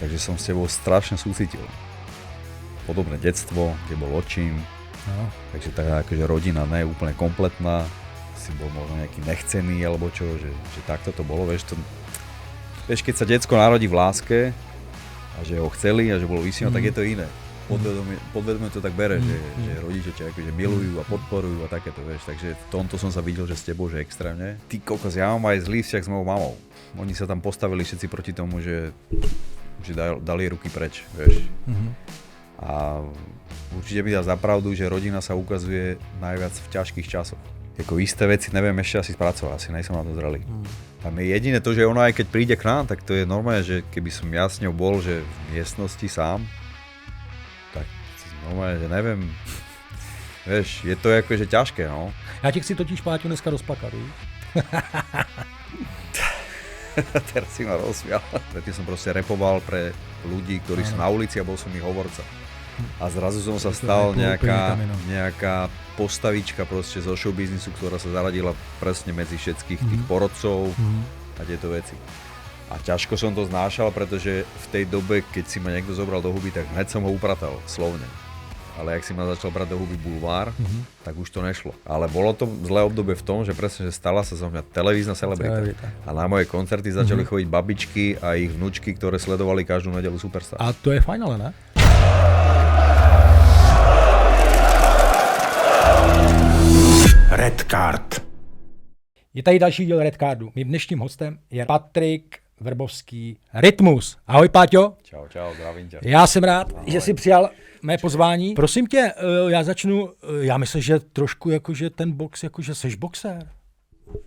Takže som s tebou strašne súcitil. Podobné detstvo, kde bol otčím. No. Takže taká akože rodina nie je úplne kompletná. Si bol možno nejaký nechcený alebo čo, že takto to bolo. Vieš, keď sa decko narodí v láske a že ho chceli a že bolo vysnívané, tak je to iné. Podvedome to tak bere, že rodiče ťa akože milujú a podporujú a takéto, vieš. Takže v tomto som sa videl, že s tebou, že extrémne. Ty kokos, ja mám aj zlý vzťah s mojou mamou. Oni sa tam postavili všetci proti tomu, že dali ruky preč, vieš. A určite mi dá za pravdu, že rodina sa ukazuje najviac v ťažkých časoch. Jako isté veci neviem ešte asi spracovať, asi nejsem na to zrelý. Tam je jediné to, že ona aj keď príde k nám, tak to je normálne, že keby som ja s ňou bol, že v miestnosti sám, tak normálne, že neviem, vieš, je to akože ťažké, no. Já ti chci totiž, Páťo, dneska rozplakat, víš? Teraz si ma rozsmial. Predtým som proste repoval pre ľudí, ktorí sú na ulici a bol som ich hovorca. A zrazu som sa stal nejaká postavička proste zo showbiznisu, ktorá sa zaradila presne medzi všetkých tých porodcov a tieto veci. A ťažko som to znášal, pretože v tej dobe, keď si ma niekto zobral do huby, tak hneď som ho upratal, slovne. Ale jak si ma začal brať do huby bulvár, tak už to nešlo. Ale bolo to zlé obdobie v tom, že presne, že stala sa zo mňa televízna celebrita. A na moje koncerty začali chodiť babičky a ich vnúčky, ktoré sledovali každú nedeľu Superstar. A to je fajn, ale ne? Red Card. Je tady další díl Red Cardu. Mým dnešním hostem je Patrik Vrbovský, Rytmus. Ahoj, Páťo. Čau, zdravím tě. Já jsem rád, že jsi přijal mé pozvání. Prosím tě, já začnu, já myslím, že trošku jakože ten box, jakože seš boxer.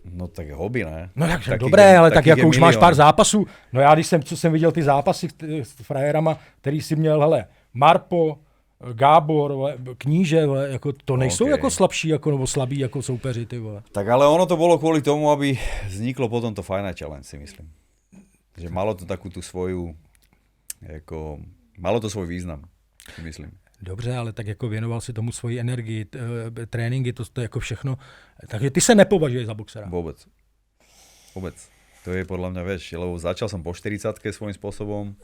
No tak hobby, ne? No takže dobré, ale tak jako už máš pár zápasů. No já, co jsem viděl ty zápasy s frajerama, který si měl, hele, Marpo, Gábor, Kníže, jako to nejsou jako slabší, jako, nebo slabí jako soupeři, ty vole. Tak ale ono to bolo kvôli tomu, aby vzniklo potom to Fight Night Challenge, si myslím. Že malo to takú tú svoju, jako, malo to svoj význam, si myslím. Dobře, ale tak jako věnoval si tomu svoji energii, tréninky, to jako všechno. Takže ty se nepovažuješ za boxera. Vôbec. To je podľa mňa, vieš, lebo začal som po 40-ke svojím spôsobom.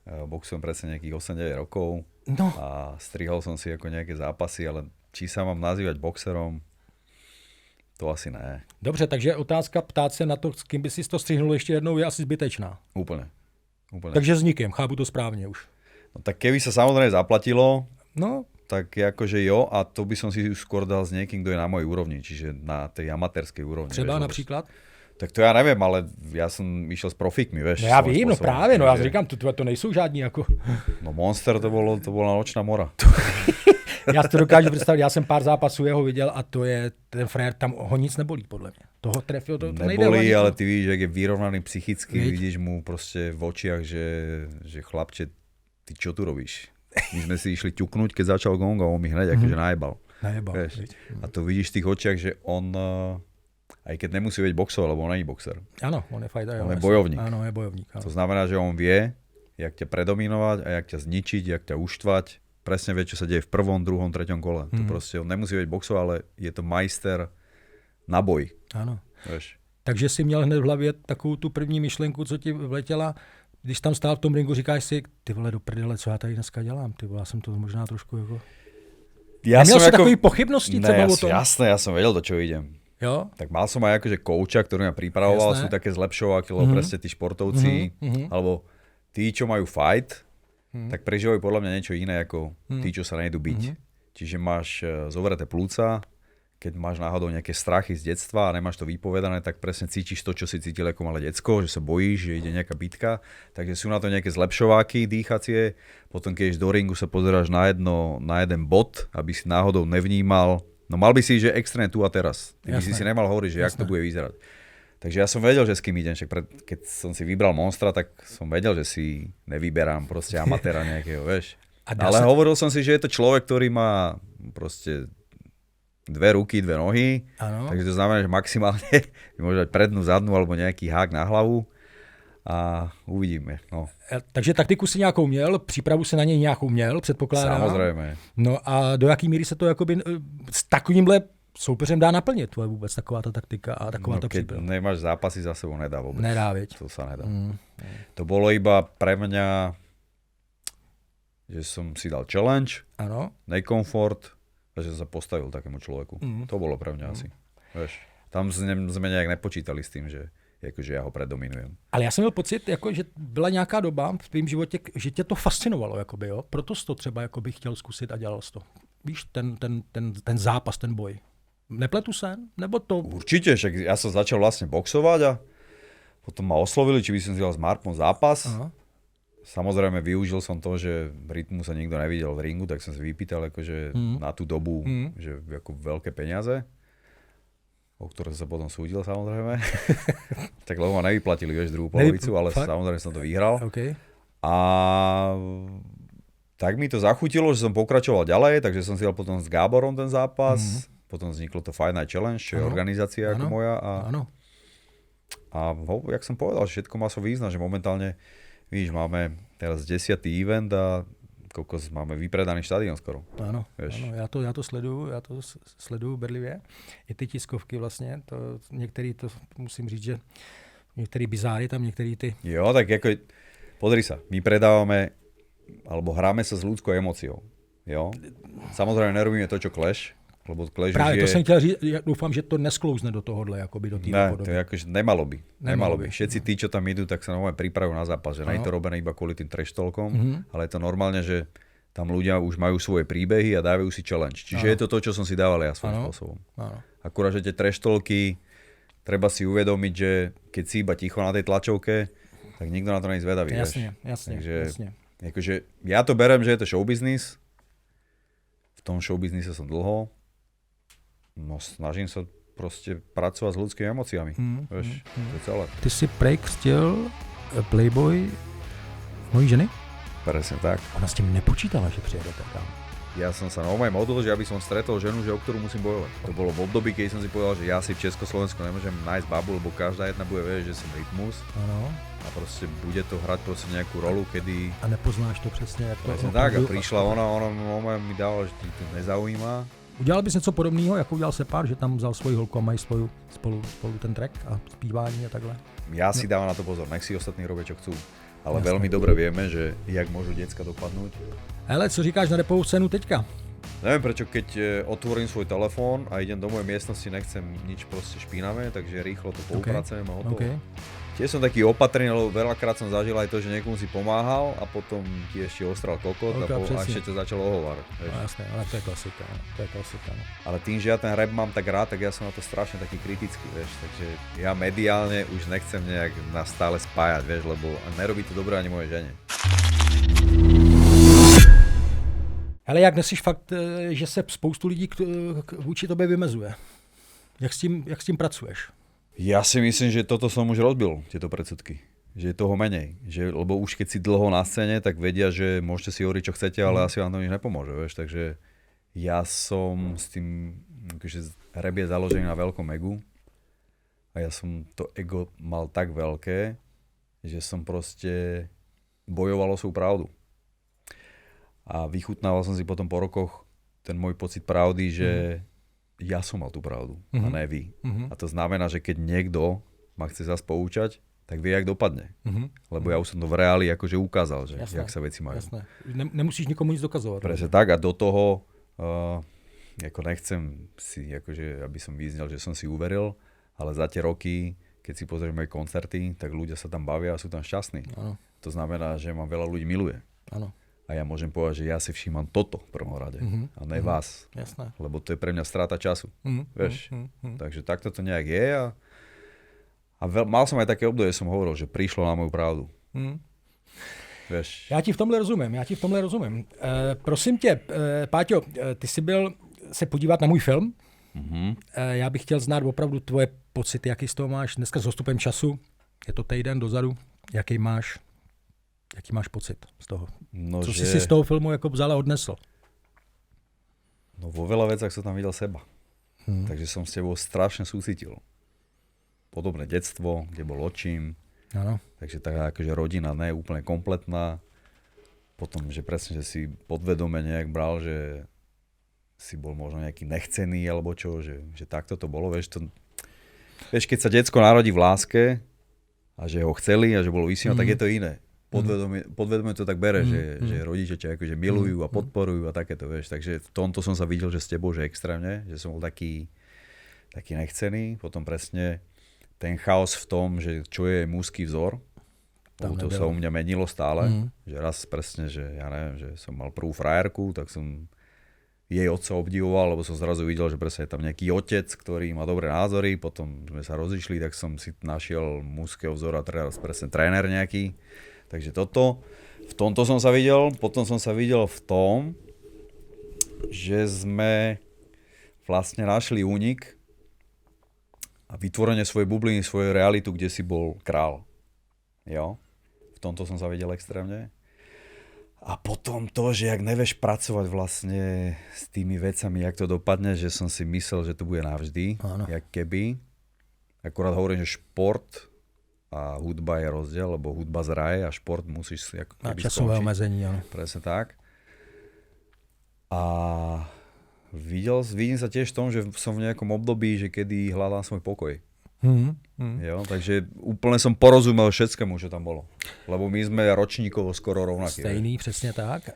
Boxujem presne nejakých 8-9 rokov. No. A strihal som si ako nejaké zápasy, ale či sa mám nazývať boxerom, to asi ne. Dobře, takže otázka ptát se na to, s kým by si to strihnul ještě jednou, je asi zbytečná. Úplne. Takže s nikým, chápu to správne už. No tak keby sa samozrejme zaplatilo, no, tak akože jo, a to by som si skôr dal s niekým, kto je na mojej úrovni, čiže na tej amatérskej úrovni. Třeba například? Tak to ja neviem, ale ja som išiel s profíkmi, vieš. No ja vím, no právě, no ja říkám, to nejsou žádní jako... No Monster to bola nočná mora. Já si to dokážu představit, já jsem pár zápasů jeho viděl a to je, ten frajer, tam ho nic nebolí, podle mě. Toho trefil, to nejde. Nebolí, ale ty vidíš, jak je vyrovnaný psychicky, vidíš mu proste v očiach, že chlapče, ty čo tu robíš? My sme si išli ťuknúť, keď začal gong a on mi hneď akože najebal. A to vidíš v tých očiach, že on, aj keď nemusí byť boxer, lebo on není boxer. Áno, on je fighter. On je bojovník. Áno, je bojovník. Áno. To znamená, že on vie, jak ťa predominovať a jak ťa zničiť, jak ťa uštvať. Presne vie, čo sa deje v prvom, druhom, treťom kole. To proste, on nemusí byť boxer, ale je to majster na boj. Áno. Vieš. Takže si měl hned v hlavě takovou tu první myšlenku, co ti vletěla. Když tam stál v tom ringu, říkáš si, ty vole, do prdele, co já tady dneska dělám? Ty vole, já jsem to možná trošku jako... Neměl si takový pochybnosti třeba o tom? Jasné, ja som vedel, do čoho idem. Jo? Tak mal som aj akože kouča, ktorý ma pripravoval, sú také zlepšovaky, lebo presne tí športovci, alebo tí, čo majú fight, tak prežívajú podľa mňa niečo iné ako tí, čo sa nejdu byť. Čiže máš zovreté plúca, keď máš náhodou nejaké strachy z detstva a nemáš to vypovedané, tak presne cítiš to, čo si cítil ako malé decko, že sa bojíš, že ide nejaká bitka. Takže sú na to nejaké zlepšováky dýchacie. Potom keď do ringu sa pozeráš na jeden bod, aby si náhodou nevnímal. No mal by si, že extrémne tu a teraz. Ty by si nemal hovoriť, že jak to bude vyzerať. Takže ja som vedel, že s kým idem. Keď som si vybral Monstra, tak som vedel, že si nevyberám proste amatéra nejakého, vieš. Ale hovoril som si, že je to človek, ktorý má proste 2 ruky, 2 nohy. Ano. Takže to znamená, že maximálne môže dať prednú, zadnú alebo nejaký hák na hlavu. A uvidíme. No. Takže taktiku si nějakou měl, přípravu si na něj nějakou měl, předpokládám. Samozřejmě. No a do jaký míry se to jakoby s takovýmhle soupeřem dá naplnit, to je vůbec taková ta taktika a taková ta keď příprava. nemáš zápasy za sebou, nedá vôbec. Nedá, viď? To sa nedá. To bolo iba pre mňa, že som si dal challenge, Ano. nekomfort, a že som sa postavil takému človeku. To bolo pre mňa asi. Vieš, tam sme nejak nepočítali s tým, že jakože já ho predominujem. Ale já jsem měl pocit, jako, že byla nějaká doba v tvém životě, že tě to fascinovalo, jakoby, jo? Proto jsi to třeba jakoby chtěl zkusit a dělal jsi to. Víš, ten zápas, ten boj. Nepletu se? Nebo to... Určite, však ja som začal vlastne boxovať a potom ma oslovili, či by som si dal s Marpom zápas. Aha. Samozrejme využil som to, že rytmu sa nikto nevidel v ringu, tak som si vypýtal akože na tú dobu, že ako veľké peniaze, o ktoré som sa potom súdil samozrejme. Tak lebo ma nevyplatili, vieš, druhú polovicu, ale samozrejme som to vyhral. Okay. A tak mi to zachutilo, že som pokračoval ďalej, takže som si dal potom s Gáborom ten zápas. Potom vzniklo to Fight Night Challenge, čo je organizácia ako moja. A jak som povedal, všetko má svoj význam, že momentálne, víš, máme teraz 10. event a koľko máme vypredaný štadión skoro. Áno, já to sleduju bedlivě. I ty tiskovky vlastně, to, některý to musím říct, že některý bizáry tam, některý ty... Jo, tak ako, podri sa, my predávame, alebo hráme sa s ľudskou emóciou. Jo? Samozrejme nerobíme to, čo Clash, lebo Clash Právě je... to jsem chtěl říct, já doufám, že to nesklouzne do tohohle, jakoby do téhle podoby. Ne, to je akože nemalo by. Všetci tí, čo tam idú, tak sa normálne pripravujú na zápas, že nie je to robené iba kvôli tým trash talkom, ale je to normálne, že tam ľudia už majú svoje príbehy a dávajú si challenge. Čiže je to, čo som si dával ja svojím spôsobom. Akurát, že tie trash talky, treba si uvedomiť, že keď si iba ticho na tej tlačovke, tak nikto na to nie je zvedavý. Jasne. Takže akože, ja to berem, že je to showbiznis. V tom showbiznise som dlho. No snažím sa proste pracovať s ľudskými emóciami. Vieš, to je celé. Ty si prej křtil Playboy mojí ženy? Presne tak. Ona s tím nepočítala, že přijedete tam. Ja som sa normálne modlil, že aby som stretol ženu, že o ktorú musím bojovať. To bolo v období, keď som si povedal, že ja si v Československu nemôžem nájsť babu, lebo každá jedna bude vedieť, že som rytmus. Ano. A proste bude to hrať proste nejakú rolu, kedy... A nepoznáš to přesně, jak to... Presne tak, a prišla ona mi dala, že ti to nezaujíma. Udělal bys něco podobného, jako udělal Separ, že tam vzal svoji holku a mají spolu ten track a zpívání a takhle? Ja si dávam na to pozor, nech si ostatní robia, čo chcú. Ale veľmi dobre vieme, že jak môžu decka dopadnúť. Hele, co říkáš na rapovou scénu teďka? Neviem prečo, keď otvorím svoj telefón a idem do mojej miestnosti, nechcem nič proste špinavé, takže rýchlo to poupracujem a hotovo. Okay. Tiež som taký opatrný, lebo veľakrát som zažil aj to, že niekomu si pomáhal a potom ti ešte ostral kokot a ešte ťa začal ohovárať. No jasné, ale to je klasika. No. Ale tým, že ja ten rap mám tak rád, tak ja som na to strašne taký kritický, vieš. Takže ja mediálne už nechcem nejak nás stále spájať, vieš, lebo nerobí to dobré ani moje žene. Ale jak nesíš fakt, že se spoustu lidí vůči tobě vymezuje? Jak s tím pracuješ? Ja si myslím, že toto som už rozbil, tieto predsudky. Že je toho menej. Lebo už keď si dlho na scéne, tak vedia, že môžete si hovoriť, čo chcete, ale asi vám to nič nepomôže. Vieš? Takže ja som s tým, akože rap je založený na veľkom egu. A ja som to ego mal tak veľké, že som proste bojoval o svoju pravdu. A vychutnával som si potom po rokoch ten môj pocit pravdy, že ja som mal tú pravdu a ne vy. A to znamená, že keď niekto ma chce zase poučať, tak vie, jak dopadne. Lebo ja už som to v reáli akože ukázal, že jak sa veci majú. Jasné. Nemusíš nikomu nic dokazovať. Presne tak a do toho ako nechcem si, akože, aby som vyznel, že som si uveril, ale za tie roky, keď si pozrieš moje koncerty, tak ľudia sa tam bavia a sú tam šťastní. Ano. To znamená, že ma veľa ľudí miluje. Áno. A ja môžem povedať, že ja si všímam toto v prvom rade a ne vás. Jasné. Lebo to je pre mňa strata času. Vieš? Takže takto to nejak je a mal som aj také obdobie, som hovoril, že prišlo na moju pravdu. Vieš? Já ti v tomhle rozumím. Prosím tě, Páťo, ty jsi byl se podívat na můj film. Já bych chtěl znát opravdu tvoje pocity, jaký z toho máš dneska s odstupem času. Je to týden dozadu. Jaký máš pocit z toho? No, co si z toho filmu jako vzal a odnesl? No vo veľa veciach som tam videl seba. Takže som s tebou strašne súcitil. Podobné detstvo, kde bol očím. Áno. Takže taká akože rodina ne úplne kompletná. Potom, že presne, že si podvedome nejak bral, že si bol možno nejaký nechcený alebo čo, že takto to bolo, vieš, keď sa decko narodí v láske a že ho chceli a že bolo vysnívané, tak je to iné. Podvedome to tak bere, že rodičia ťa akože milujú a podporujú a takéto, vieš. Takže v tomto som sa videl, že s tebou, že extrémne, že som bol taký nechcený. Potom presne ten chaos v tom, že čo je mužský vzor, to sa u mňa menilo stále. Že raz presne, že ja neviem, že som mal prvú frajerku, tak som jej otca obdivoval, lebo som zrazu videl, že presne je tam nejaký otec, ktorý má dobré názory, potom sme sa rozišli, tak som si našiel mužského vzora, teraz presne tréner nejaký. Takže v tomto som sa videl. Potom som sa videl v tom, že sme vlastne našli únik a vytvorenie svojej bubliny, svojej realitu, kde si bol král. Jo? V tomto som sa videl extrémne. A potom to, že jak nevieš pracovať vlastne s tými vecami, jak to dopadne, že som si myslel, že to bude navždy. Áno. Jak keby. Akurát hovorím, že šport a hudba je rozdiel, lebo hudba zraje a šport musíš si ako keby časové skončiť. omezení, áno. Presne tak. A vidím sa tiež v tom, že som v nejakom období, že kedy hľadám svoj pokoj. Jo, takže úplne som porozumel všetkému, čo tam bolo. Lebo my sme ročníkovo skoro rovnakí. Stejný, přesně tak.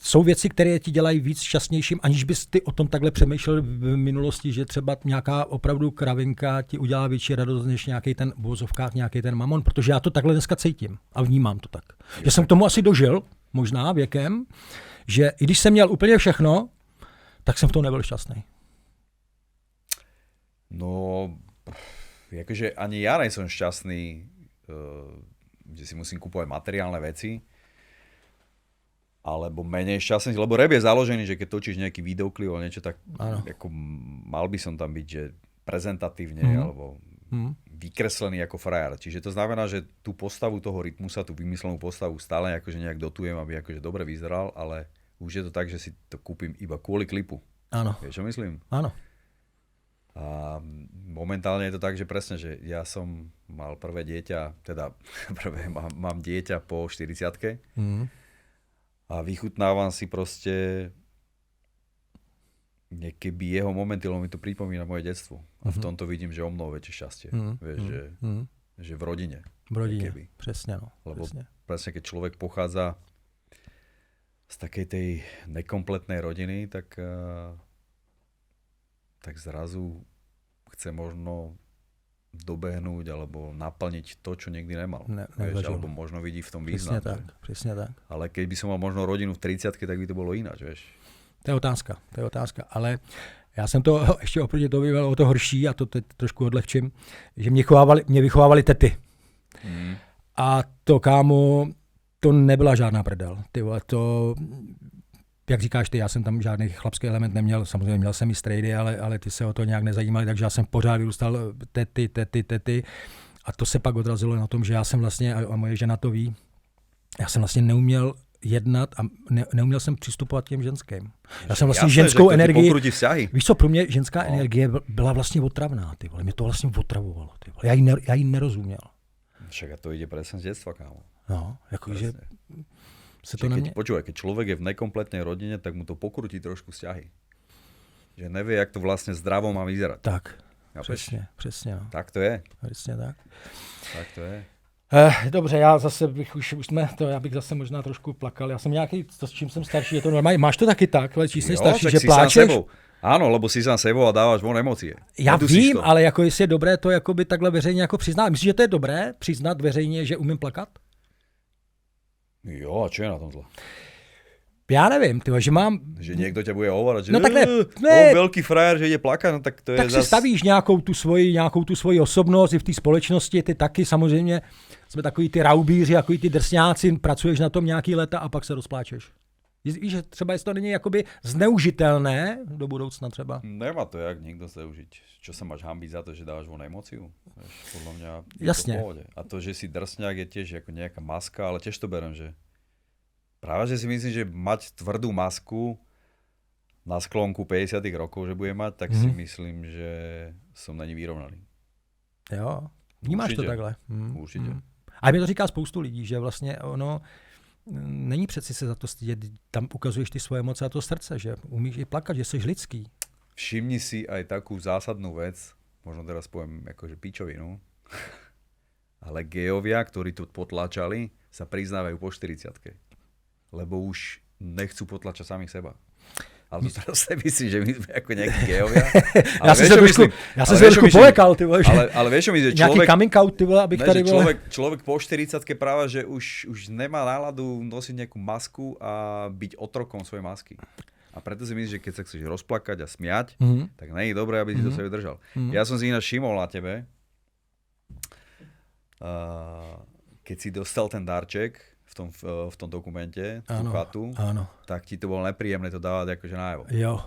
Jsou věci, které ti dělají víc šťastnějším, aniž bys ty o tom takhle přemýšlel v minulosti, že třeba nějaká opravdu kravinka ti udělá větší radost, než nějaký ten v uvozovkách, nějaký ten mamon, protože já to takhle dneska cítím a vnímám to tak. Že jsem k tomu asi dožil, možná věkem, že i když jsem měl úplně všechno, tak jsem v tom nebyl šťastný. No, akože ani ja nejsem šťastný, že si musím kúpovať materiálne veci, alebo menej šťastný, lebo rap je založený, že keď točíš nejaký videoklip alebo niečo, tak ako mal by som tam byť, že prezentatívne alebo vykreslený ako frajer. Čiže to znamená, že tú postavu toho rytmusa, tú vymyslenú postavu stále akože nejak dotujem, aby akože dobre vyzeral, ale už je to tak, že si to kúpim iba kvôli klipu. Áno. Vieš, čo myslím? Áno. A momentálne je to tak, že presne, že ja som mal prvé dieťa, teda mám dieťa po 40-ke. A vychutnávam si proste niekeby jeho momenty, lebo mi to pripomína moje detstvo. A v tomto vidím, že o mnoho väčšie šťastie. Vieš, že v rodine. V rodine, presne. No. Lebo presne, keď človek pochádza z takej tej nekompletnej rodiny, tak zrazu chce možno dobehnúť alebo naplniť to, čo nikdy nemal. Vieš, alebo možno vidí v tom význam. Presne tak. Ale keď by som mal možno rodinu v 30-ke, tak by to bolo ináč, vieš. To je otázka. Ale já jsem to ještě oproti to vyval o to horší, a to teď trošku odlehčím, že mě vychovávali tety. A to, kámo, to nebyla žádná prdel. Ty vole, to... Jak říkáš ty, já jsem tam žádný chlapský element neměl, samozřejmě měl jsem i strejdy, ale ty se o to nějak nezajímali, takže já jsem pořád vyrůstal tety. A to se pak odrazilo na tom, že já jsem vlastně, a moje žena to ví, já jsem vlastně neuměl jednat a neuměl jsem přistupovat k těm ženským. Já jsem vlastně ženskou energii, víš co, pro mě ženská energie byla vlastně otravná, ty vole, mě to vlastně otravovalo, ty vole, já jí nerozuměl. Však a to ide presne z detstva, kámo. No, jakože... Počúvaj, keď človek je v nekompletnej rodine, tak mu to pokrutí trošku vzťahy. Že nevie, jak to vlastne zdravo má vyzerať. Tak, přesně. No. Tak to je. Přesně tak. Tak to je. Dobře, já zase já bych zase možná trošku plakal. Já jsem nějaký, s čím jsem starší, je to normální. Máš to taky tak, ale čím jsi starší, že pláčeš? Áno, lebo si sám sebou a dáváš von emócie. Já vím, ale jako jestli je dobré to jakoby takhle veřejně jako přiznat. Myslíš, že to je dobré přiznat veřejně, že umím plakat? Jo, a čo je na tom zle? Ja neviem, že mám... Že niekto ťa bude hovorať, že no, tak ne. Veľký frajer, že ide plakať, no tak to je tak si stavíš nějakou tu svoji osobnost i v té společnosti, ty taky samozřejmě jsme takový ty raubíři, takový ty drsňáci, pracuješ na tom nějaký leta a pak se rozpláčeš. Víš, že třeba jestli to není jakoby zneužitelné do budoucna třeba? Nemá to jak nikto zneužiť. Čo sa máš hanbiť za to, že dávaš von emóciu? Podľa mňa je jasne. To v pohode. A to, že si drsňák je tiež ako nejaká maska, ale tiež to berem, že práve, že si myslím, že mať tvrdú masku na sklonku 50 rokov, že bude mať, tak si myslím, že som na ní vyrovnaný. Jo, vnímáš to takhle. Určite. A mi to říká spoustu lidí, že vlastně ono není přeci se za to stydět, tam ukazuješ ty svoje emoce a to srdce, že umíš i plakat, že jsi lidský. Všimni si aj takú zásadnú vec, možno teraz poviem akože pičovinu, ale gejovia, ktorí to potlačali, sa priznávajú po 40-ke. Lebo už nechcú potlačať samých seba. Ale to teraz si myslím, že my sme ako nejakí gejovia. Já jsem se trošku polekal, ty vole. Ale vieš, čo myslím, že nějaký coming out, ty vole, abych tady byl. Človek po 40-ke práve, že už nemá náladu nosiť nejakú masku a byť otrokom svojej masky. A preto si myslím, že keď sa chceš rozplakať a smiať, tak nie je dobré, aby si to sebe držal. Ja som si ináč všimol na tebe, keď si dostal ten darček v tom dokumente, tú chatu, tak ti to bolo nepríjemné to dávať akože najavo. Jo.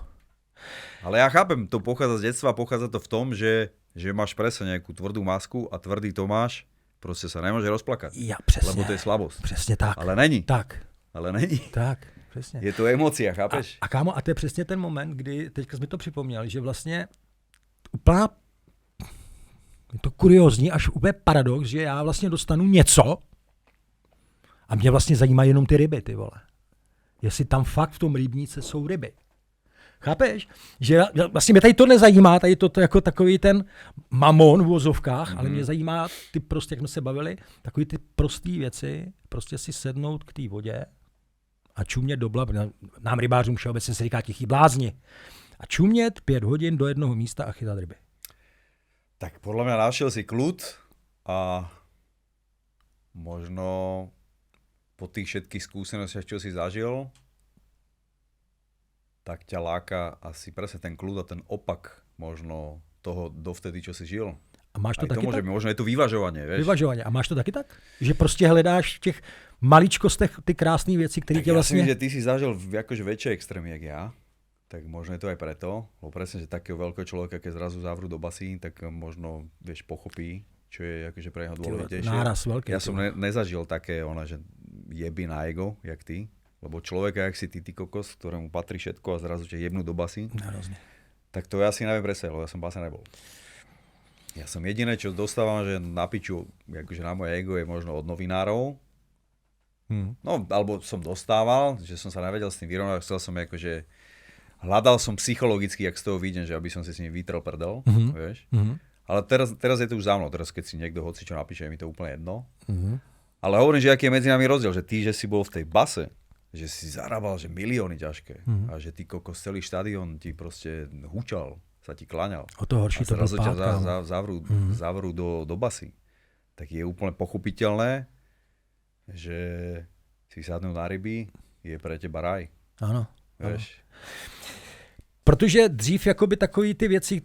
Ale ja chápem, to pochádza z detstva, pochádza to v tom, že máš presne nejakú tvrdú masku a tvrdý Tomáš proste sa nemôže rozplakať. Ja, presne. Lebo to je slabosť. Presne tak. Ale není. Tak. Ale není. Tak. Přesně. Je to emocia, chápeš? A kámo, a to je přesně ten moment, kdy, teďka jsme to připomněli, že vlastně úplná, je to kuriózní, až úplně paradox, že já vlastně dostanu něco a mě vlastně zajímají jenom ty ryby, ty vole. Jestli tam fakt v tom rybníce jsou ryby. Chápeš? Že vlastně mě tady to nezajímá, tady to jako takový ten mamon v vozovkách, ale mě zajímá ty prostě, jak jsme se bavili, takový ty prostý věci, prostě si sednout k té vodě a čumět do blav, nám rybářům všeobecně se říká tichý blázni. A čumět 5 hodin do jednoho místa a chytat ryby. Tak podľa mňa našiel si kľud a možno po tých všetkých skúsenostiach, čo si zažil, tak ťa láka asi presne ten kľud a ten opak možno toho dovtedy, čo si žil. A máš to aj taky to môže, tak? Možno je to vyvažovanie, vieš? Vyvažovanie. A máš to taky tak? Že prostě hledáš v těch maličkostech ty krásné věci, které tě vlastně... Ja si myslím, že ty si zažil akože väčšie extrémy, jak ja. Tak možno je to aj preto, lebo presne, že takého veľkého človeka, keď zrazu zavrú do basín, tak možno, vieš, pochopí, čo je akože pre neho dôležitejšie. Náraz veľký. Ja som nezažil také, že jeby na ego, jak ty. Lebo človeka, jak si ty kokos, ktorému patrí všetko a zrazu ťa jebnú do basín. Narozne. Tak to ja si neviem presne, lebo ja som base nebol. Ja som jediné, čo dostávam, že na piču, akože na moje ego je možno od novinárov. No, alebo som dostával, že som sa nevedel s tým vyrovnať, chcel som akože, hľadal som psychologicky, jak z toho vidím, že aby som si s ním vytrel prdel, vieš. Ale teraz je to už za mnou, teraz keď si niekto hoci čo napíše, je mi to úplne jedno. Ale hovorím, že aký je medzi nami rozdiel, že ty, že si bol v tej base, že si zarábal, že milióny ťažké a že ty kokos celý štadión ti proste hučal, sa ti kláňal. O to horší to dopadá. A zrazu ťa zavrú do basy. Tak je úplne pochopiteľné, že si sadnú na ryby, je pre teba raj. Ano. Vieš? Protože dřív jakoby takový ty věci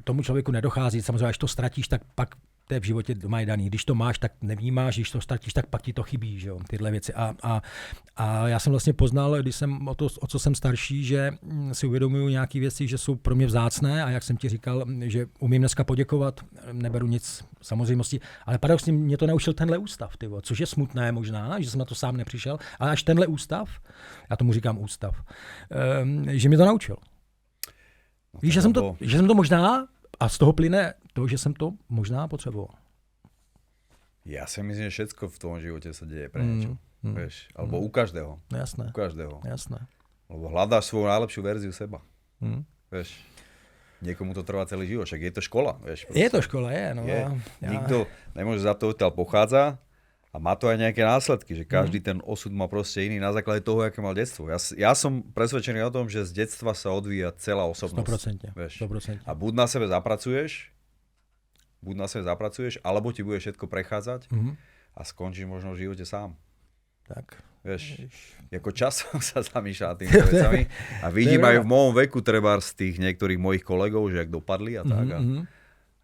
tomu člověku nedochází. Samozřejmě, až to ztratíš, tak pak to je v životě doma je daný. Když to máš, tak nevnímáš, když to ztratíš, tak pak ti to chybí, že jo, tyhle věci. A já jsem vlastně poznal, když jsem o co jsem starší, že si uvědomuju nějaké věci, že jsou pro mě vzácné a jak jsem ti říkal, že umím dneska poděkovat, neberu nic samozřejmosti, ale paradoxně mě to naučil tenhle ústav, tyvo, což je smutné možná, že jsem na to sám nepřišel, ale až tenhle ústav, já tomu říkám ústav, že mě to naučil. No, víš, že jsem to možná, a z toho plyne to, že jsem to možná potřeboval. Ja si myslím, že všetko v tom živote sa deje pre niečo. Vieš? Alebo u každého. Jasné. U každého. Jasné. Lebo hľadáš svoju najlepšiu verziu seba. Vieš? Niekomu to trvá celý život, však je to škola. Vieš? Je to škola, je. No, je. Nikto nemôže za to, odtiaľ pochádza a má to aj nejaké následky, že každý ten osud má proste iný na základe toho, aké mal detstvo. Ja som presvedčený o tom, že z detstva sa odvíja celá osobnosť. 100%. A buď na sebe zapracuješ, alebo ti bude všetko prechádzať a skončíš možno v živote sám. Tak. Vieš, ako časom sa zamýšľa tými vecami a vidím aj v mojom veku treba z tých niektorých mojich kolegov, že jak dopadli a tak. A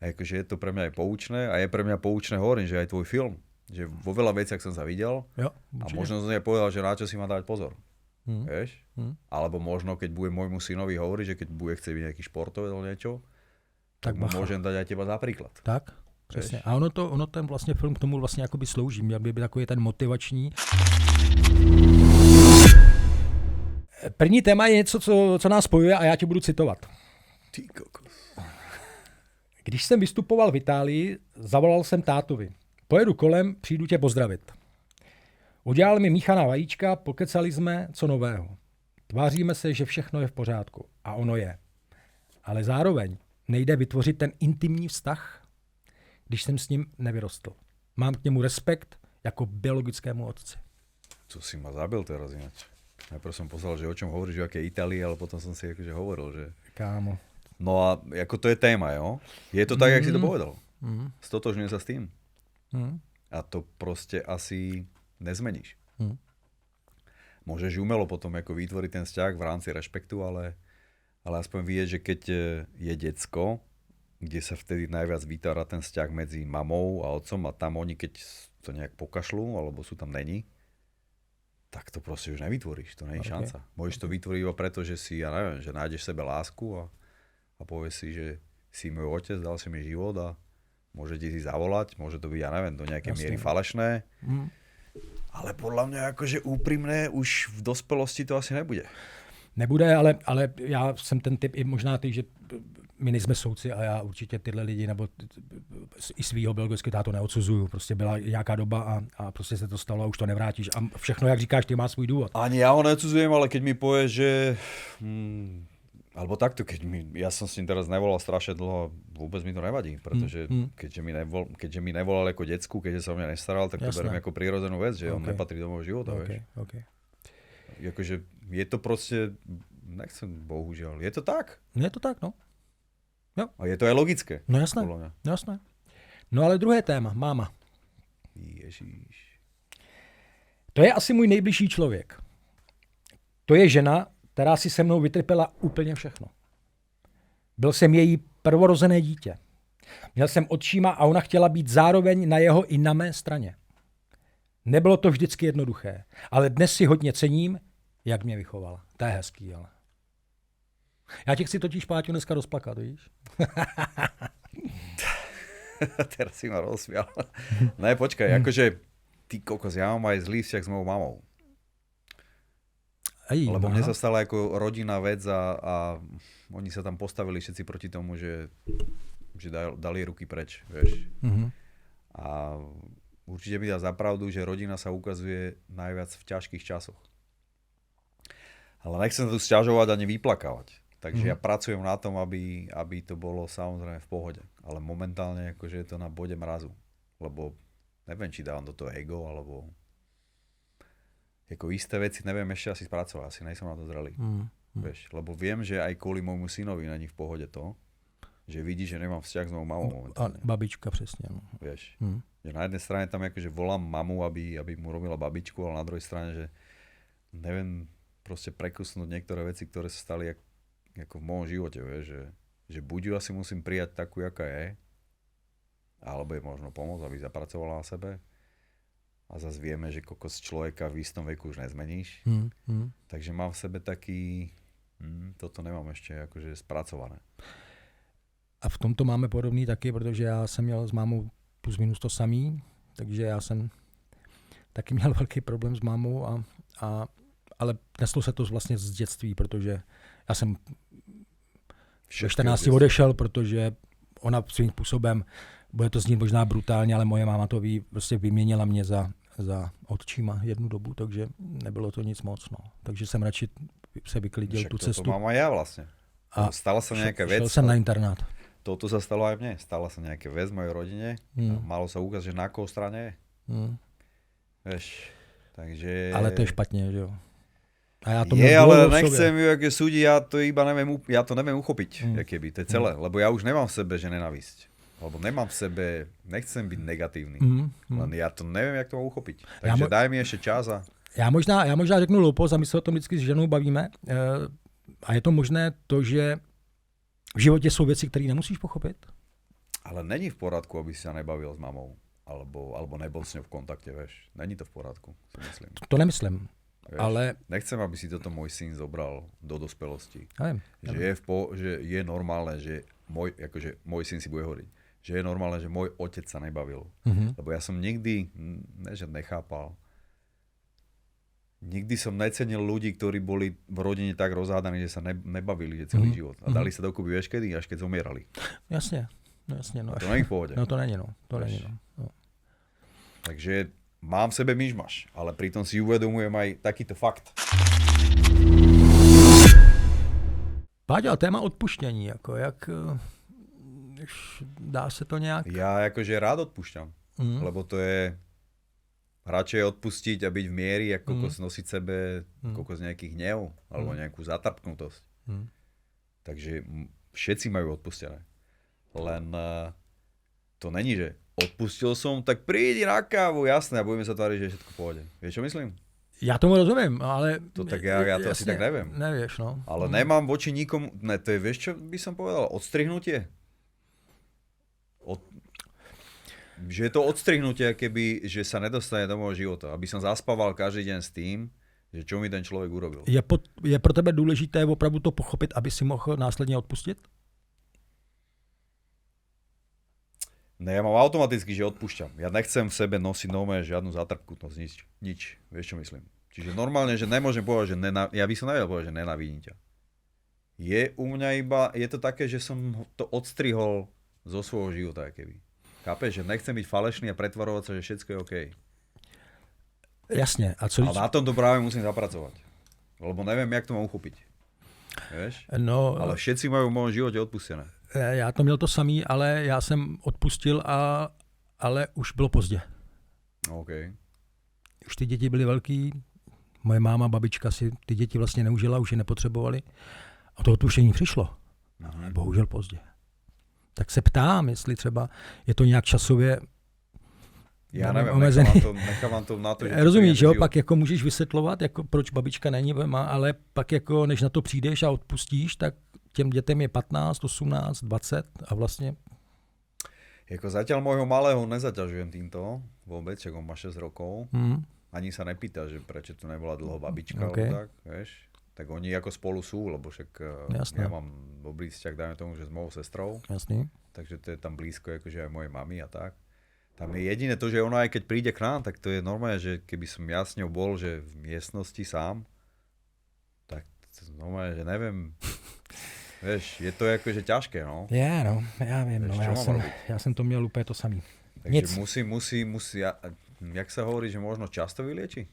akože je to pre mňa aj poučné a je pre mňa poučné, hovorím, že aj tvoj film. Že vo veľa veciach som sa videl a možno som povedal, že na čo si má dať pozor. Vieš? Alebo možno, keď bude môjmu synovi hovoriť, že keď bude chcieť byť nejaký športovec alebo niečo, tak mu môžem dať aj teba za príklad. Tak, přesně. A ono ten vlastně film k tomu vlastně jakoby slouží. Měl by být takový ten motivační. První téma je něco, co nás spojuje a já tě budu citovat. Ty kokos. Když jsem vystupoval v Itálii, zavolal jsem tátovi. Pojedu kolem, přijdu tě pozdravit. Udělali mi míchaná vajíčka, pokecali jsme, co nového. Tváříme se, že všechno je v pořádku. A ono je. Ale zároveň nejde vytvořit ten intimní vztah, když jsem s ním nevyrostl. Mám k němu respekt jako biologickému otci. Co si ma zabil teraz ináč. Najprv som poslal, že o čom hovoríš, o akej Itálii, ale potom som si akože hovoril, že... Kámo. No a ako to je téma, jo? Je to tak, jak si to povedal. Stotožňujem sa s tým. A to proste asi nezmeníš. Môžeš umelo potom ako vytvoriť ten vzťah v rámci rešpektu, ale aspoň vidieť, že keď je decko, kde sa vtedy najviac vytvára ten vzťah medzi mamou a otcom a tam oni, keď to nejak pokašľú, alebo sú tam není, tak to proste už nevytvoríš, to nie je šanca. Môžeš to vytvoriť iba preto, že si, ja neviem, že nájdeš sebe lásku a povieš si, že si môj otec, dal si mi život a môže ti si zavolať, môže to byť, ja neviem, do nejakej miery falešné. Ale podľa mňa akože úprimné už v dospelosti to asi nebude. Nebude, ale já jsem ten typ, i možná ty, že my nejsme soudci a já určitě tyhle lidi, nebo i svýho biologického tátu neodsuzuju. Prostě byla nějaká doba a prostě se to stalo a už to nevrátíš. A všechno, jak říkáš, ty má svůj důvod. Ani ja ho neodsuzujem, ale keď mi povie, že... Alebo takto, ja som s ním teraz nevolal strašne dlho, vôbec mi to nevadí, pretože keďže mi nevolal ako decku, keďže sa o mňa nestaral, tak to beriem ako prirodzenú vec, že on nepatrí do môjho života, vieš. Akože je to proste, nechcem, bohužiaľ, je to tak. Je to tak, no. Jo. A je to aj logické. No jasné, jasné. No ale druhé téma, máma. Ježíš. To je asi můj nejbližší člověk. To je žena, která si se mnou vytrpěla úplně všechno. Byl jsem její prvorozené dítě. Měl jsem otčíma a ona chtěla být zároveň na jeho i na mé straně. Nebylo to vždycky jednoduché, ale dnes si hodně cením, jak mě vychovala. To je hezký, ale. Já tě chci totiž, Páťo, dneska rozplakat, víš? Teraz si ma rozsmial. Ne, počkaj, akože ty kokos, ja mám aj zlý vzťah s mojou mamou. Lebo mne sa stala ako rodinná vec a oni sa tam postavili všetci proti tomu, že dali ruky preč, vieš. A určite mi dá za pravdu, že rodina sa ukazuje najviac v ťažkých časoch. Ale nechcem tu sťažovať ani vyplakávať. Takže ja pracujem na tom, aby to bolo samozrejme v pohode. Ale momentálne akože je to na bode mrazu. Lebo neviem, či dávam do toho ego, alebo ako isté veci neviem ešte asi spracovať. Asi nejsem na to zrelý. Vieš, lebo viem, že aj kvôli môjmu synovi není v pohode to, že vidí, že nemám vzťah s mojou mamou momentálne. A babička přesne. No. Vieš, že na jednej strane tam akože volám mamu, aby mu robila babičku, ale na druhej strane, že neviem proste prekusnúť niektoré veci, ktoré sa stali ako v môjom živote, vieš, že buď ju asi musím prijať takú, jaká je, alebo je možno pomôcť, aby zapracovala na sebe. A zase vieme, že kokos človeka v istom veku už nezmeníš. Takže mám v sebe taký, toto nemám ešte akože spracované. A v tomto máme podobný taky, protože já jsem měl s mámou plus minus to samý, takže já jsem taky měl velký problém s mámou, ale neslo se to vlastně z dětství, protože já jsem ve 14 odešel, protože ona svým způsobem, bude to znít možná brutálně, ale moje máma to ví, prostě vyměnila mě za otčíma jednu dobu, takže nebylo to nic moc. No. Takže jsem radši se vyklidil tu cestu. To mám aj ja vlastne. A stala sa nejaká vec. Šel jsem na internát. Toto sa stalo aj mne. Stala sa nejaká vec v mojej rodine. Malo sa ukázať, že na koho strane je. Vieš, takže... Ale to je špatně, že jo? A ja to ale nechcem ju aké súdiť, ja to neviem uchopiť, keby, to je celé, lebo ja už nemám v sebe že nenávisť. Lebo nemám v sebe, nechcem byť negatívny, len ja to neviem, jak to mám uchopiť. Takže daj mi ešte čas a... Já možná řeknu loupost a my se o tom vždycky s ženou bavíme. A je to možné to, že v životě jsou věci, které nemusíš pochopit? Ale není v poradku, aby si sa nebavil s mamou. Alebo nebol s ňou v kontakte, vieš. Není to v poradku, si myslím. To nemyslím. Vieš, ale... Nechcem, aby si toto môj syn zobral do dospelosti. Že je normálne, že môj syn si bude hovoriť, že je normálne, že môj otec sa nebavil. Lebo ja som nikdy, nechápal, nikdy som necenil ľudí, ktorí boli v rodine tak rozhádaní, že sa nebavili že celý život. A dali sa dokupy, vieš kedy? Až keď zomierali. Jasne. No, to není v pohode. No to není, no. To není, no. Takže mám v sebe myšmaš, ale pritom si uvedomujem aj takýto fakt. Páďa, téma odpuštění, jako jak dá se to nějak? Ja akože rád odpúšťam, lebo to je radšej odpustiť a byť v miery, ako nosiť sebe z nejakých hnev alebo nejakú zatrpknutosť. Takže všetci majú odpustené. Len to není, že odpustil som, tak prídi na kávu, jasné, a budeme sa tváriť, že je všetko v pohode. Vieš, čo myslím? Já tomu rozumím, ale... To tak ja to asi tak neviem. Nevieš, no. Ale nemám voči nikomu... Ne, to je, vieš, čo by som povedal? Odstrihnutie. Že je to odstrihnutie, keby, že sa nedostane do môjho života. Aby som zaspával každý deň s tým, že čo mi ten človek urobil. Je pro tebe důležité opravdu to pochopit, aby si mohl následně odpustit? Ne, ja mám automaticky, že odpúšťam. Ja nechcem v sebe nosiť žiadnu zatrpkutnosť, nič. Vieš, čo myslím? Čiže normálne, že nemôžem povedať, že ja by som nevedel povedať, že nenávidím ťa. Je u mňa iba, je to také, že som to odstrihol zo svojho života, keby. Chápeš, že nechcem byť falešný a pretvarovať sa, že všetko je OK. Jasne. Ale na tomto práve musím zapracovať. Lebo neviem, jak to mám uchopiť. Vieš? No, ale všetci majú v mojom živote odpustené. Já to měl to samý, ale já jsem odpustil, ale už bylo pozdě. Okay. Už ty děti byly velký, moje máma, babička si ty děti vlastně neužila, už je nepotřebovali. A to odpuštění přišlo, ale bohužel pozdě. Tak se ptám, jestli třeba je to nějak časově omezený. Nechávám to na to, že... Rozumíš, jo, pak jako můžeš vysvětlovat, jako proč babička není, ale pak jako než na to přijdeš a odpustíš, tak těm dětem je 15, 18, 20 a vlastně... Jako zatiaľ môjho malého nezaťažujem týmto vôbec, čak on má 6 rokov. Ani sa nepýta, že prečo tu nebola dlho babička, okay. Alebo tak, vieš. Tak oni ako spolu sú, lebo však ja mám dobrý vzťah, dajme tomu, že s mojou sestrou. Jasný. Takže to je tam blízko, akože aj mojej mamy a tak. Tam je jediné to, že ona aj keď príde k nám, tak to je normálne, že keby som ja s ňou bol, že v miestnosti sám, tak to normálne, že neviem... Vieš, je to akože ťažké, no. Já vím, no, já jsem to měl úplně to samý. Takže musí, jak sa hovorí, že možno často vylieči?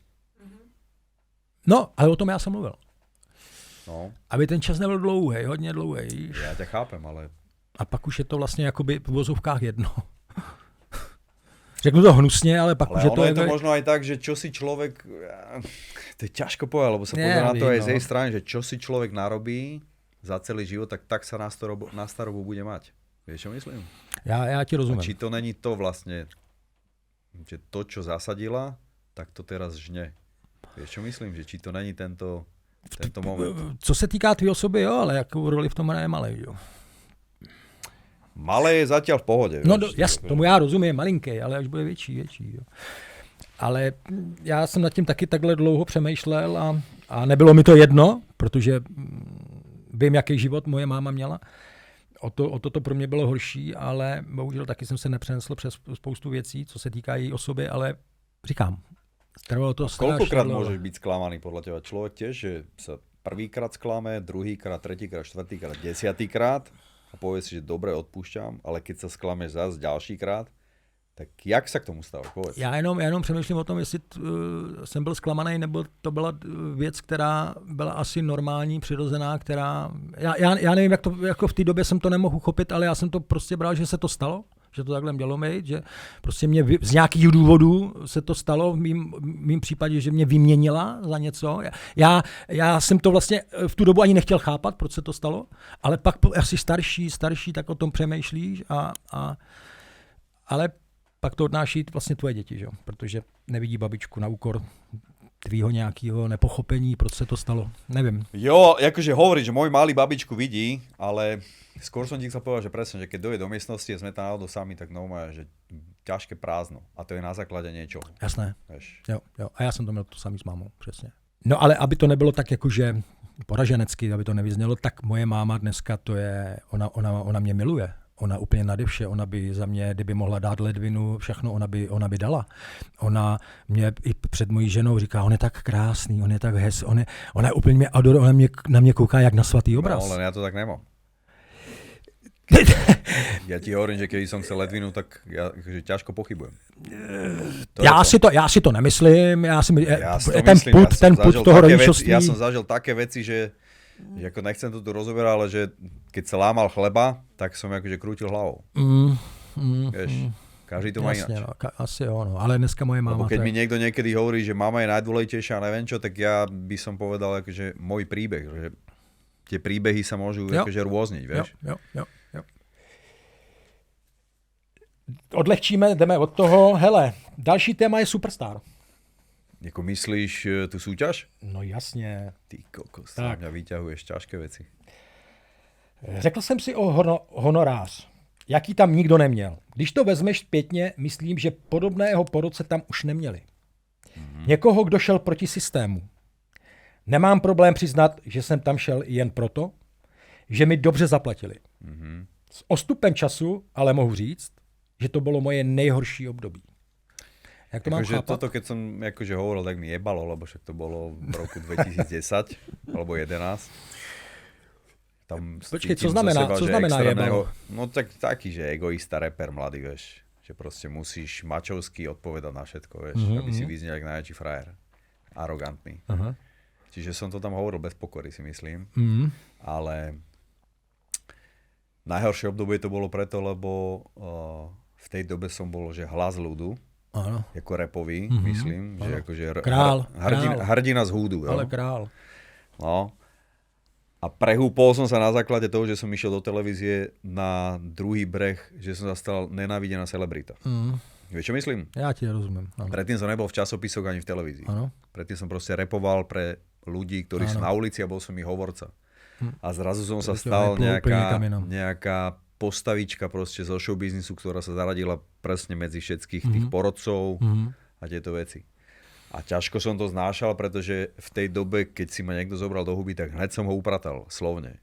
No, ale o tom já jsem mluvil. No. Aby ten čas nebyl dlouhý, hodně dlouhý. Já tě chápem, ale... A pak už je to vlastně jakoby v vozovkách jedno. Řeknu to hnusně, ale pak už je to... Ale je to možno aj tak, že čo si človek... To je ťažko povedať, lebo sa pozrie na to aj z jej strany, že čo si človek narobí za celý život, tak sa na starobu bude mať. Vieš, čo myslím? Ja ti rozumiem. A či to není to vlastne, že to, čo zasadila, tak to teraz žne. Vieš, čo myslím? Že či to není tento moment. Co se týká tvý osoby, jo, ale jakou roli v tom hraje malej, jo? Malé je zatiaľ v pohode. No jasně, tomu já rozumím, malinký, ale až bude větší. Jo. Ale já jsem nad tím taky takhle dlouho přemýšlel a nebylo mi to jedno, protože vím, jaký život moje máma měla. O to pro mě bylo horší, ale bohužel taky jsem se nepřenesl přes spoustu věcí, co se týká její osoby, ale říkám, trvalo to strašně. Koľkokrát môžeš byť sklamaný podľa teba? Človek tiež, že sa prvýkrát sklame, druhýkrát, tretíkrát, štvrtýkrát, 10-krát a povie si, že dobre, odpúšťam, ale keď sa sklameš zás ďalšíkrát, tak jak sa k tomu stávaš? Povedz. Já jenom přemýšlím o tom, jestli jsem byl zklamaný, nebo to byla věc, která byla asi normální, přirozená, která... Já nevím, jak to, jako v té době jsem to nemohl uchopit, ale já jsem to prostě bral, že se to stalo, že to takhle mělo být, že prostě mě z nějakých důvodů se to stalo v mým případě, že mě vyměnila za něco. Já jsem to vlastně v tu dobu ani nechtěl chápat, proč se to stalo, ale pak asi starší, tak o tom přemýšlíš ale pak to odnáší vlastně tvoje děti, že? Protože nevidí babičku na úkor tvýho nějakého nepochopení, proč se to stalo. Nevím. Jo, akože hovorí, že môj malý babičku vidí, ale skôr som ti chcel povedať, že presne, že keď dojde do miestnosti a sme tam náhodou sami, tak že ťažké prázdno. A to je na základe niečoho. Jasné. Jo. A já jsem to měl to samý s mámou, přesně. No ale aby to nebylo tak jakože poraženecky, aby to nevyznělo, tak moje máma dneska to je, ona mě miluje. Ona úplně nade vše, ona by za mě, kdyby mohla dát ledvinu, všechno ona by dala. Ona mě i před mojí ženou říká, on je tak krásný, on je tak ona úplně mě adoruje, ona na mě kouká jak na svatý obraz. No, ale já to tak nemám. Ja ti hovorím, že keď som chcel ledvinu, tak ja akože ťažko pochybujem. Já si to nemyslím. Ten put toho rodičovství. Ja som zažil také veci, že ako nechcem to tu rozoberať, ale že keď sa lámal chleba, tak som akože krútil hlavou. Vieš, každý to má ináč. No, asi jo, no. Ale dneska moje máma... Lebo keď mi niekto niekedy hovorí, že mama je najdôležitejšia a neviem čo, tak ja by som povedal akože môj príbeh, že tie príbehy sa môžu akože rôzniť, vieš. Jo. Odlehčíme, jdeme od toho. Hele, další téma je Superstar. Jako myslíš tu súťaž? No jasně. Ty kokos, na mňa vyťahuješ ťažké veci. Řekl jsem si o honorář, jaký tam nikdo neměl. Když to vezmeš zpětně, myslím, že podobného po roce tam už neměli. Někoho, kdo šel proti systému. Nemám problém přiznat, že jsem tam šel jen proto, že mi dobře zaplatili. S odstupem času ale mohu říct, že to bylo moje nejhorší období. Jak to mám chápat? Toto, keď som akože hovoril, tak mi jebalo, lebo však to bolo v roku 2010 alebo 2011. Počkej, co znamená jebalo? No tak taký, že egoista, rapper mladý, vieš. Že proste musíš mačovsky odpovedať na všetko, vieš. Aby si vyznel jak najväčší frajer. Arogantný. Čiže som to tam hovoril bez pokory, si myslím. Ale najhoršie obdobie to bolo preto, lebo v tej dobe som bol, že hlas ľudu. Áno. Jako rapový, myslím. Že akože hrdina z húdu. Ale král. No. A prehúpol som sa na základe toho, že som išiel do televízie na druhý breh, že som zastal nenávidená celebrita. Vieš, čo myslím? Ja ti rozumiem. Ano. Predtým som nebol v časopisoch ani v televízii. Ano. Predtým som proste rapoval pre ľudí, ktorí sú na ulici a bol som ich hovorca. A zrazu som sa stal nejaká postavička proste zo showbiznisu, ktorá sa zaradila presne medzi všetkých tých porodcov a tieto veci. A ťažko som to znášal, pretože v tej dobe, keď si ma niekto zobral do huby, tak hneď som ho upratal, slovne.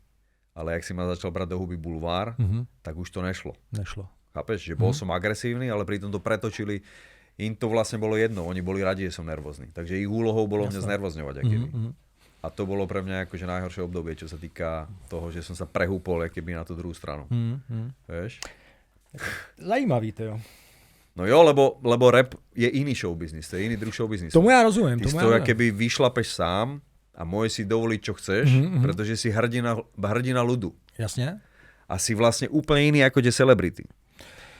Ale jak si ma začal brať do huby bulvár, tak už to nešlo. Chápeš? Že bol som agresívny, ale pritom to pretočili. Im to vlastne bolo jedno. Oni boli radi, že som nervózny. Takže ich úlohou bolo mňa znervozňovať. A to bolo pre mňa akože najhoršie obdobie, čo sa týka toho, že som sa prehúpol keby na tú druhú stranu. Vieš? Zajímavý to jo. No jo, lebo rap je iný showbiznis, to je iný druh showbiznisu. Tomu ja rozumiem. Ty si to keby vyšlapeš sám a môžeš si dovoliť, čo chceš, pretože si hrdina ľudu. Jasne. A si vlastne úplne iný ako tie celebrity.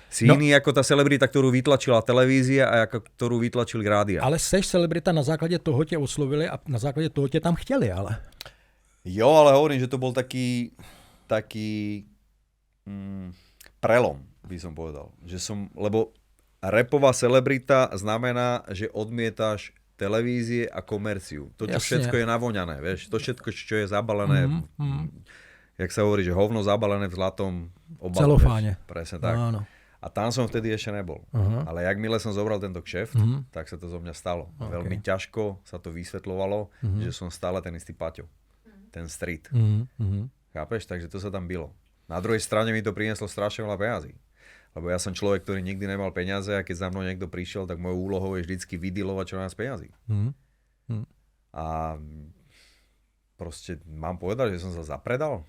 Si iný ako tá celebrita, ktorú vytlačila televízia a ktorú vytlačili rádia. Ale seš celebrita, na základě toho tě oslovili a na základě toho tě tam chtěli, ale. Jo, ale hovorím, že to bol taký prelom, by som povedal. Lebo rapová celebrita znamená, že odmietaš televízie a komerciu. To, čo všetko je navoňané, vieš. To všetko, čo je zabalené, jak sa hovorí, že hovno zabalené v zlatom obalu. Celofáne. Presne tak. Áno. A tam som vtedy ešte nebol. Ale jakmile som zobral tento kšeft, tak sa to zo mňa stalo. Okay. Veľmi ťažko sa to vysvetľovalo, že som stále ten istý Paťo. Ten street. Chápeš? Takže to sa tam bylo. Na druhej strane mi to prinieslo strašne veľa peňazí. Lebo ja som človek, ktorý nikdy nemal peniaze a keď za mnou niekto prišiel, tak mojou úlohou je vždycky vydealovať čo najviac peňazí. A proste mám povedať, že som sa zapredal?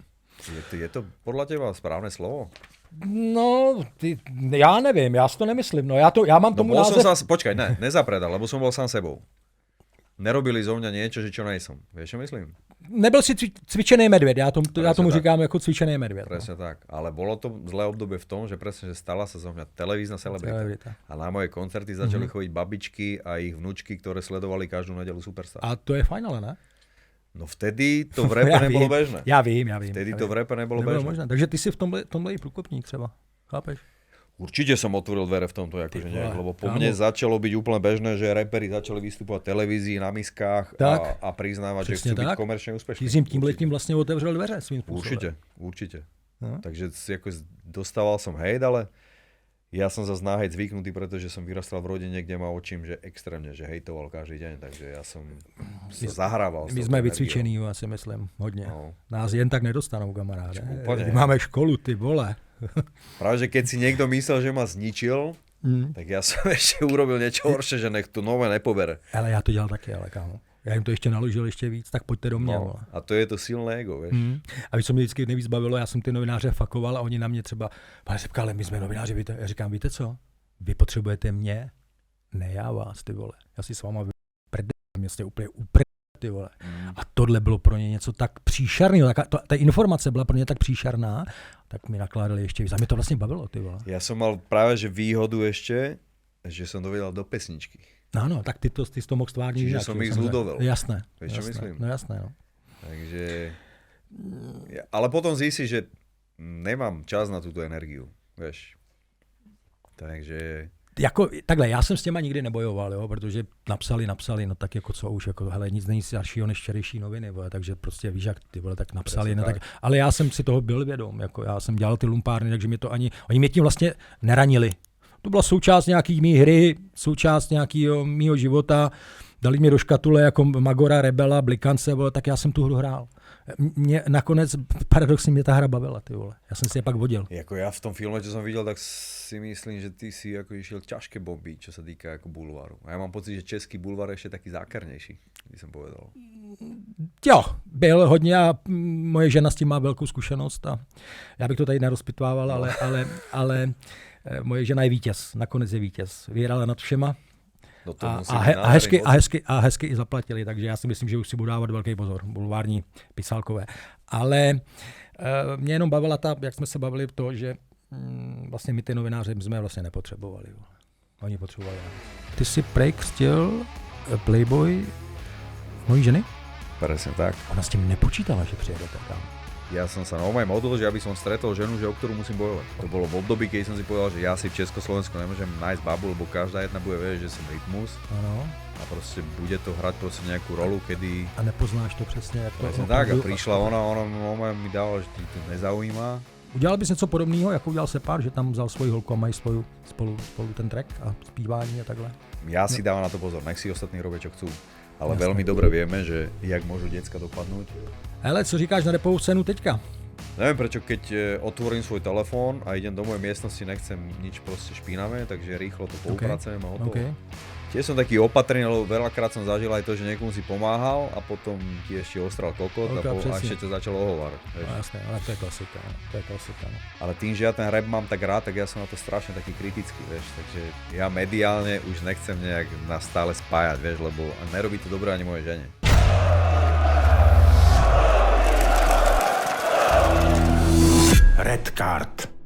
Je to podľa teba správne slovo? No, já nevím, já si to nemyslím. No, já mám tomu název... Počkaj, nezapredal, lebo som bol sám sebou. Nerobili zo mňa niečo, že čo nejsom. Vieš, čo myslím? Nebyl si cvičený medvěd, já tomu říkám jako cvičený medvěd. Presne tak, ale bolo to zlé obdobie v tom, že presne, že stala sa zo mňa televízna celebrita. A na moje koncerty začali chodiť babičky a ich vnučky, ktoré sledovali každú nedeľu Superstar. A to je fajn, ale ne? No vtedy to v rape nebolo bežné. Já vím. Vtedy to v rape nebolo bežné. Možné. Takže ty si v tomhle i průkopník třeba, chápeš? Určite som otvoril dvere v tomto, akože nejak, lebo po mne začalo byť úplne bežné, že raperi začali vystupovať v televízii, na miskách a priznávať, že chcú byť komerčne úspešní. Ty si tímhletím vlastne otevřel dveře svým spôsobom. Určite. Takže dostával som hejt, ale ja som zase na hejt zvyknutý, pretože som vyrastal v rodine, kde ma očím, že extrémne, že hejtoval každý deň, takže ja som sa zahrával. My sme vycvičení, ja si myslím, hodně. No. Nás jen tak nedostanou, kamaráde. Úplne. Máme školu, ty vole. Práve, že keď si niekto myslel, že ma zničil, tak ja som ešte urobil niečo horšie, že nech to nové nepobere. Ale ja to dělal taky, ale kámo. Já jim to ještě naložil ještě víc, tak pojďte do mě. No, a to je to silné ego, vieš. A víš, co mě vždycky nejvíc bavilo, já jsem ty novináře fakoval a oni na mě třeba, pane Řepka, ale my jsme novináři, víte? Já říkám, víte co? Vy potřebujete mě, ne já vás, ty vole. Já si s váma mě jste úplně ty vole. A tohle bylo pro ně něco tak příšerného, ta informace byla pro ně tak příšerná, tak mi nakládali ještě víc. A mě to vlastně bavilo, ty vole. Ja som mal práve že výhodu ešte, že som to vedel do pesničky. No, tak ty to mohl stvárnit. Čiže som ich zľudovel. Jasné. Vieš, čo myslím? No jasné, no. Takže... Ale potom zistíš, že nemám čas na túto energiu, vieš. Takže... Jako, takhle, já jsem s těma nikdy nebojoval, jo, protože napsali, no tak jako co už, jako hele, nic není staršího než včerejší noviny, vole, takže prostě víš, jak ty vole, tak napsali, no, tak, ale já jsem si toho byl vědom, jako já jsem dělal ty lumpárny, takže mě to oni mě tím vlastně neranili. To byla součást nějaký mý hry, součást nějakého mýho života, dali mě do škatule jako Magora, Rebela, Blikance, vole, tak já jsem tu hru hrál. Mě nakonec paradoxně mě ta hra bavila, ty vole. Já jsem si je pak vodil. Jako ja v tom filme, čo som videl, tak si myslím, že ty si ako išiel ťažké bomby, čo sa týka ako bulváru. A ja mám pocit, že český bulvár je ešte taký zákernejší, by som povedal. Jo, byl hodně a moje žena s tím má velkou zkušenost a já bych to tady nerozpitvával, ale moje žena je vítěz, nakonec je vítěz. Vyhrala nad všema. No A hezky i zaplatili, takže já si myslím, že už si budu dávat velký pozor, bulvární pisálkové. Ale mě jenom bavila jak jsme se bavili to, že vlastně my ty novináře jsme vlastně nepotřebovali. Oni potřebovali. Ty si prej křtil Playboy mojí ženy? Presne tak. Ona s tím nepočítala, že přijedete tam. Ja som sa normálne modlil, že aby som stretol ženu, o ktorú musím bojovať. To bolo v období, keď som si povedal, že ja si v Československu nemôžem nájsť babu, lebo každá jedna bude vedieť, že som rytmus. Ano. A proste bude to hrať proste nejakú rolu, kedy... A nepoznáš to přesně, jak to... Presne tak, a prišla ona mi dala, že ti to nezaujíma. Udělal bys něco podobného, jako udělal Separ, že tam vzal svoji holku a mají spolu ten track a zpívání a takhle? Ja si dávam na to pozor, nech si ostatní robia, čo chcú. Ale veľmi dobre vieme, že jak môžu decka dopadnúť. Hele, co říkáš na repovou scénu teďka? Neviem prečo, keď otvorím svoj telefón a idem do mojej miestnosti, nechcem nič proste špinavé, takže rýchlo to poupracujem a hotovo. Okay. Tiež som taký opatrný, lebo veľakrát som zažil aj to, že niekomu si pomáhal a potom ti ešte ostral kokot a ešte to začalo ohovárať. No jasné, ale to je klasika. No. Ale tým, že ja ten rap mám tak rád, tak ja som na to strašne taký kritický, vieš, takže ja mediálne už nechcem nejak nás stále spájať, vieš, lebo nerobí to dobré ani mojej žene. Red Card.